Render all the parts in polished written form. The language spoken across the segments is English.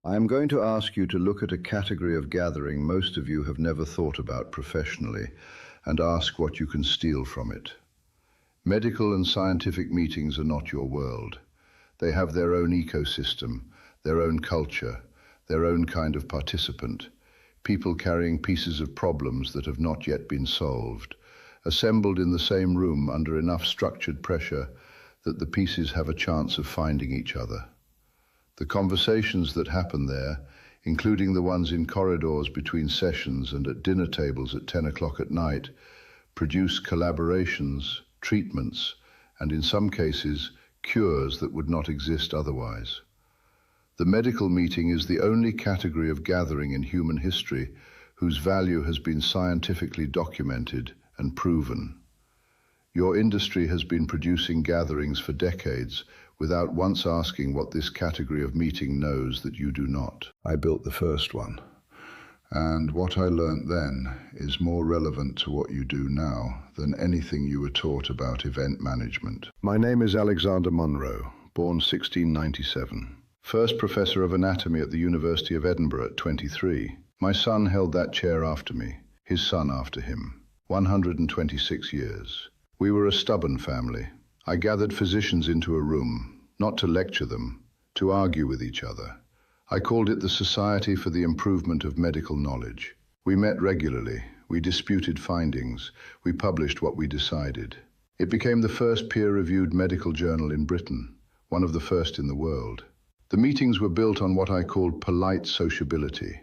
I am going to ask you to look at a category of gathering most of you have never thought about professionally and ask what you can steal from it. Medical and scientific meetings are not your world. They have their own ecosystem, their own culture, their own kind of participant, people carrying pieces of problems that have not yet been solved, assembled in the same room under enough structured pressure that the pieces have a chance of finding each other. The conversations that happen there, including the ones in corridors between sessions and at dinner tables at 10 o'clock at night, produce collaborations, treatments, and in some cases, cures that would not exist otherwise. The medical meeting is the only category of gathering in human history whose value has been scientifically documented and proven. Your industry has been producing gatherings for decades without once asking what this category of meeting knows that you do not. I built the first one, and what I learnt then is more relevant to what you do now than anything you were taught about event management. My name is Alexander Monro, born 1697. First professor of anatomy at the University of Edinburgh at 23. My son held that chair after me, his son after him. 126 years. We were a stubborn family. I gathered physicians into a room, not to lecture them, to argue with each other. I called it the Society for the Improvement of Medical Knowledge. We met regularly, we disputed findings, we published what we decided. It became the first peer-reviewed medical journal in Britain, one of the first in the world. The meetings were built on what I called polite sociability.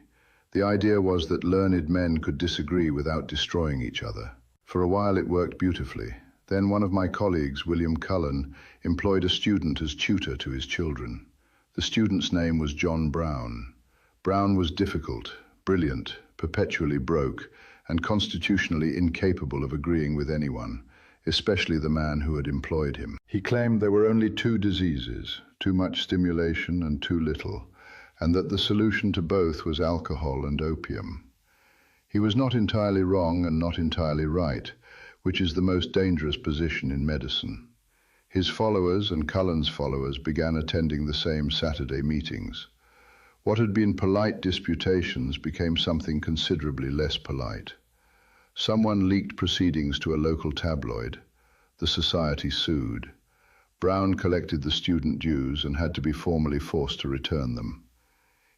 The idea was that learned men could disagree without destroying each other. For a while it worked beautifully. Then one of my colleagues, William Cullen, employed a student as tutor to his children. The student's name was John Brown. Brown was difficult, brilliant, perpetually broke, and constitutionally incapable of agreeing with anyone, especially the man who had employed him. He claimed there were only two diseases, too much stimulation and too little, and that the solution to both was alcohol and opium. He was not entirely wrong and not entirely right, which is the most dangerous position in medicine. His followers and Cullen's followers began attending the same Saturday meetings. What had been polite disputations became something considerably less polite. Someone leaked proceedings to a local tabloid. The society sued. Brown collected the student dues and had to be formally forced to return them.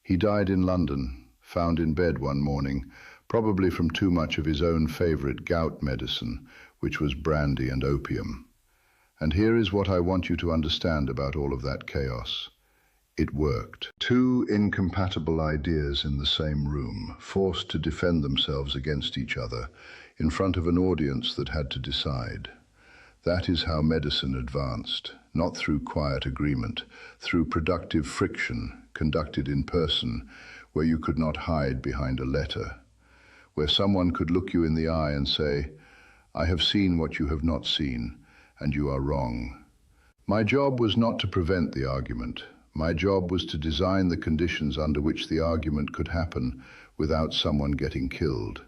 He died in London, found in bed one morning, probably from too much of his own favorite gout medicine, which was brandy and opium. And here is what I want you to understand about all of that chaos. It worked. Two incompatible ideas in the same room, forced to defend themselves against each other, in front of an audience that had to decide. That is how medicine advanced, not through quiet agreement, through productive friction, conducted in person, where you could not hide behind a letter, where someone could look you in the eye and say, "I have seen what you have not seen, and you are wrong." My job was not to prevent the argument. My job was to design the conditions under which the argument could happen without someone getting killed.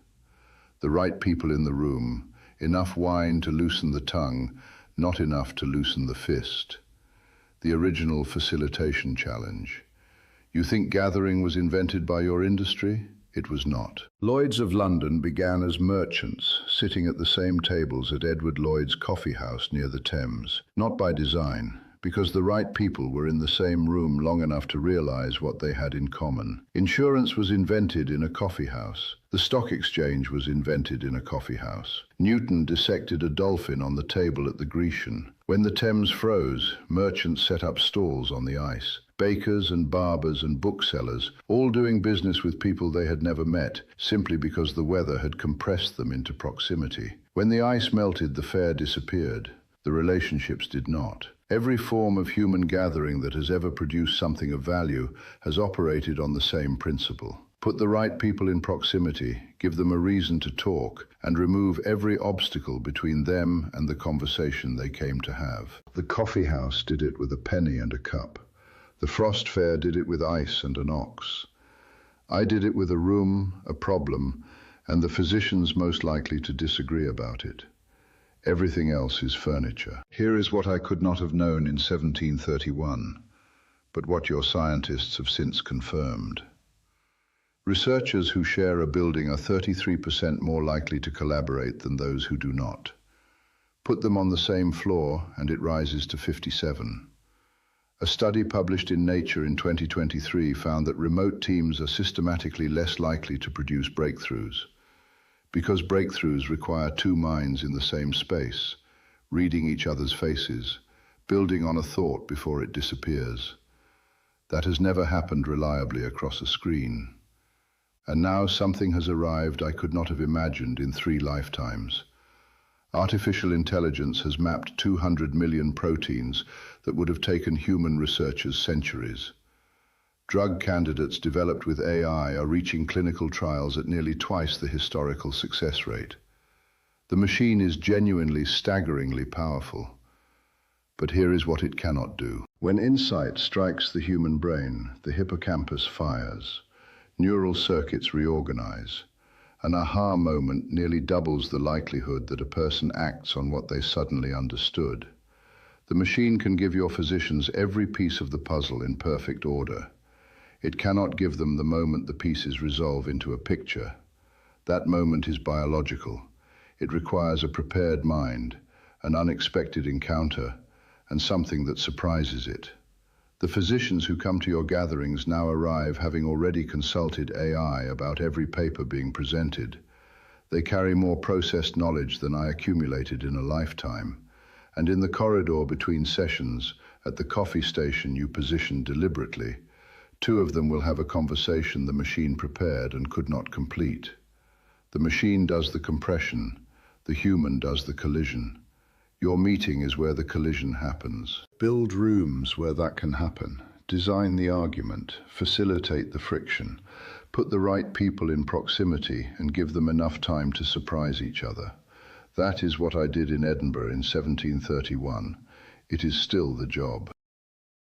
The right people in the room, enough wine to loosen the tongue, not enough to loosen the fist. The original facilitation challenge. You think gathering was invented by your industry? It was not. Lloyd's of London began as merchants, sitting at the same tables at Edward Lloyd's coffee house near the Thames, not by design, because the right people were in the same room long enough to realize what they had in common. Insurance was invented in a coffee house. The stock exchange was invented in a coffee house. Newton dissected a dolphin on the table at the Grecian. When the Thames froze, merchants set up stalls on the ice. Bakers and barbers and booksellers, all doing business with people they had never met, simply because the weather had compressed them into proximity. When the ice melted, the fair disappeared. The relationships did not. Every form of human gathering that has ever produced something of value has operated on the same principle. Put the right people in proximity, give them a reason to talk, and remove every obstacle between them and the conversation they came to have. The coffee house did it with a penny and a cup. The frost fair did it with ice and an ox. I did it with a room, a problem, and the physicians most likely to disagree about it. Everything else is furniture. Here is what I could not have known in 1731. but what your scientists have since confirmed. Researchers who share a building are 33% more likely to collaborate than those who do not. Put them on the same floor and it rises to 57. A study published in Nature in 2023 found that remote teams are systematically less likely to produce breakthroughs, because breakthroughs require two minds in the same space, reading each other's faces, building on a thought before it disappears. That has never happened reliably across a screen. And now something has arrived I could not have imagined in 3 lifetimes. Artificial intelligence has mapped 200 million proteins that would have taken human researchers centuries. Drug candidates developed with AI are reaching clinical trials at nearly twice the historical success rate. The machine is genuinely, staggeringly powerful. But here is what it cannot do. When insight strikes the human brain, the hippocampus fires. Neural circuits reorganize. An aha moment nearly doubles the likelihood that a person acts on what they suddenly understood. The machine can give your physicians every piece of the puzzle in perfect order. It cannot give them the moment the pieces resolve into a picture. That moment is biological. It requires a prepared mind, an unexpected encounter, and something that surprises it. The physicians who come to your gatherings now arrive having already consulted AI about every paper being presented. They carry more processed knowledge than I accumulated in a lifetime. And in the corridor between sessions, at the coffee station you positioned deliberately, 2 of them will have a conversation the machine prepared and could not complete. The machine does the compression, the human does the collision. Your meeting is where the collision happens. Build rooms where that can happen. Design the argument. Facilitate the friction. Put the right people in proximity and give them enough time to surprise each other. That is what I did in Edinburgh in 1731. It is still the job.